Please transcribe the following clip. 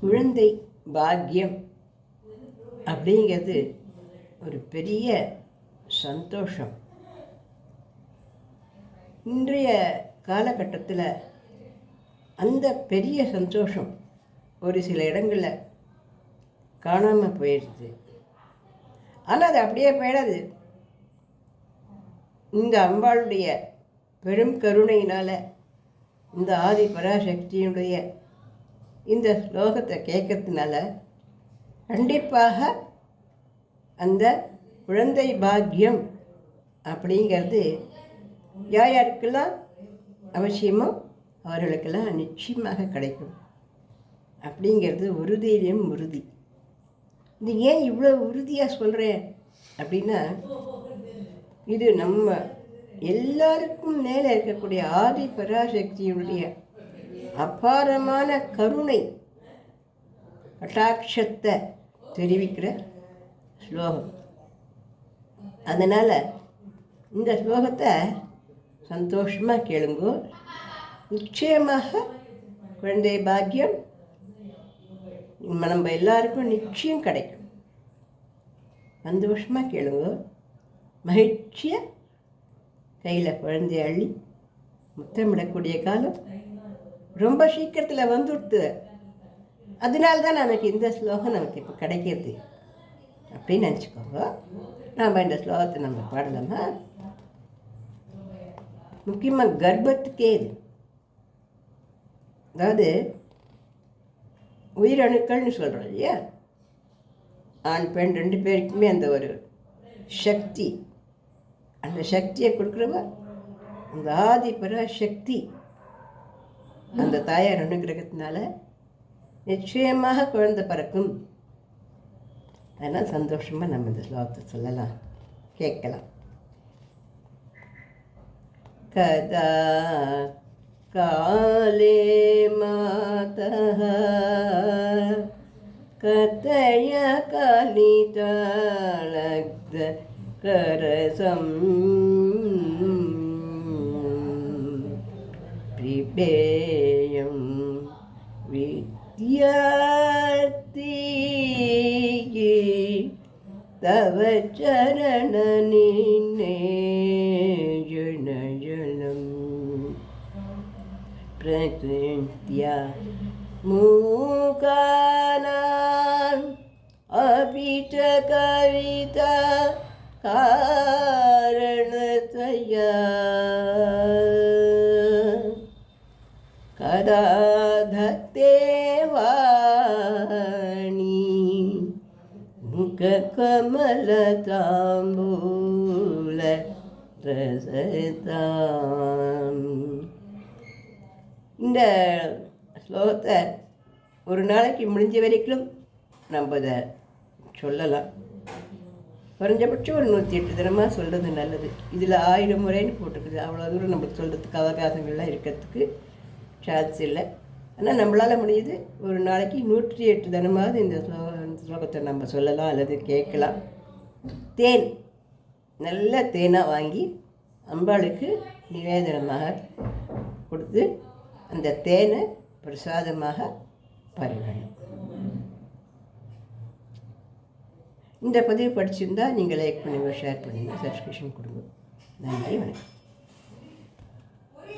குழந்தை பாக்கியம் அப்படிங்கிறது ஒரு பெரிய சந்தோஷம். இன்றைய காலகட்டத்தில் அந்த பெரிய சந்தோஷம் ஒரு சில இடங்களில் காணாமல் போயிடுது. ஆனால் அது அப்படியே போயிடாது. இந்த அம்பாளுடைய பெரும் கருணையினால், இந்த ஆதி பராசக்தியினுடைய இந்த ஸ்லோகத்தை கேட்கறதுனால கண்டிப்பாக அந்த குழந்தை பாக்கியம் அப்படிங்கிறது யாருக்கெல்லாம் அவசியமோ அவர்களுக்கெல்லாம் நிச்சயமாக கிடைக்கும் அப்படிங்கிறது உறுதியிலும் உறுதி. இது ஏன் இவ்வளோ உறுதியாக சொல்கிறேன் அப்படின்னா, இது நம்ம எல்லாருக்கும் மேலே இருக்கக்கூடிய ஆதி பராசக்தியுடைய அபாரமான கருணை கட்டாட்சத்தை தெரிவிக்கிற ஸ்லோகம். அதனால் இந்த ஸ்லோகத்தை சந்தோஷமாக கேளுங்கோ. நிச்சயமாக குழந்தை பாக்கியம் நம்ம எல்லாருக்கும் நிச்சயம் கிடைக்கும். சந்தோஷமாக கேளுங்கோ. மகிழ்ச்சியாக கையில் குழந்தைய அள்ளி முத்தமிடக்கூடிய காலம் ரொம்ப சீக்கிரத்தில் வந்துடுத்து. அதனால்தான் நமக்கு இந்த ஸ்லோகம் நமக்கு இப்போ கிடைக்கிறது அப்படின்னு நினச்சிக்கோங்க. நாம் இந்த ஸ்லோகத்தை நம்ம பாடலாமா? முக்கியமாக கர்ப்பத்துக்கே இது, அதாவது உயிரணுக்கள்னு சொல்கிறோம் இல்லையா, ஆண் பெண் ரெண்டு பேருக்குமே அந்த ஒரு சக்தி, அந்த சக்தியை கொடுக்குறவ அந்த ஆதி பராசக்தி. அந்த தாயார் அனுகிரகத்தினால நிச்சயமாக குழந்தை பிறக்கும். அதனால் சந்தோஷமாக நம்ம இந்த ஸ்லோகத்தை சொல்லலாம், கேட்கலாம். கதா காலே மாதः கதய கலிதாலக்த கரசம் பிபேயம் வித்யார்த்தி தவ சரண நிநேஜனஜலம் பிரகிருத்யா மூகானாம் அபிச்ச கவிதா காரணதயா கதா தத்தே வாணி முககமலதாம்பூல ரசதாம். இந்த ஸ்லோகத்தை ஒரு நாளைக்கு முடிஞ்ச வரைக்கும் நம்ம இதை சொல்லலாம். குறைஞ்சபட்சம் ஒரு 108 தினமாக சொல்கிறது நல்லது. இதில் 1000 முறைன்னு போட்டிருக்குது. அவ்வளோ தூரம் நம்மளுக்கு சொல்கிறதுக்கு அவகாசங்கள்லாம் இருக்கிறதுக்கு சான்ஸ் இல்லை. ஆனால் நம்மளால் முடியுது ஒரு நாளைக்கு 108 தினமாவது இந்த ஸ்லோகத்தை நம்ம சொல்லலாம் அல்லது கேட்கலாம். தேன், நல்ல தேனாக வாங்கி அம்பாளுக்கு நிவேதனமாக கொடுத்து அந்த தேனை பிரசாதமாக பருகணும். இந்த பதிவு படிச்சிருந்தால் நீங்கள் லைக் பண்ணுங்கள், ஷேர் பண்ணுங்கள், சப்ஸ்கிரிப்ஷன் கொடுங்க. நன்றி, வணக்கம்.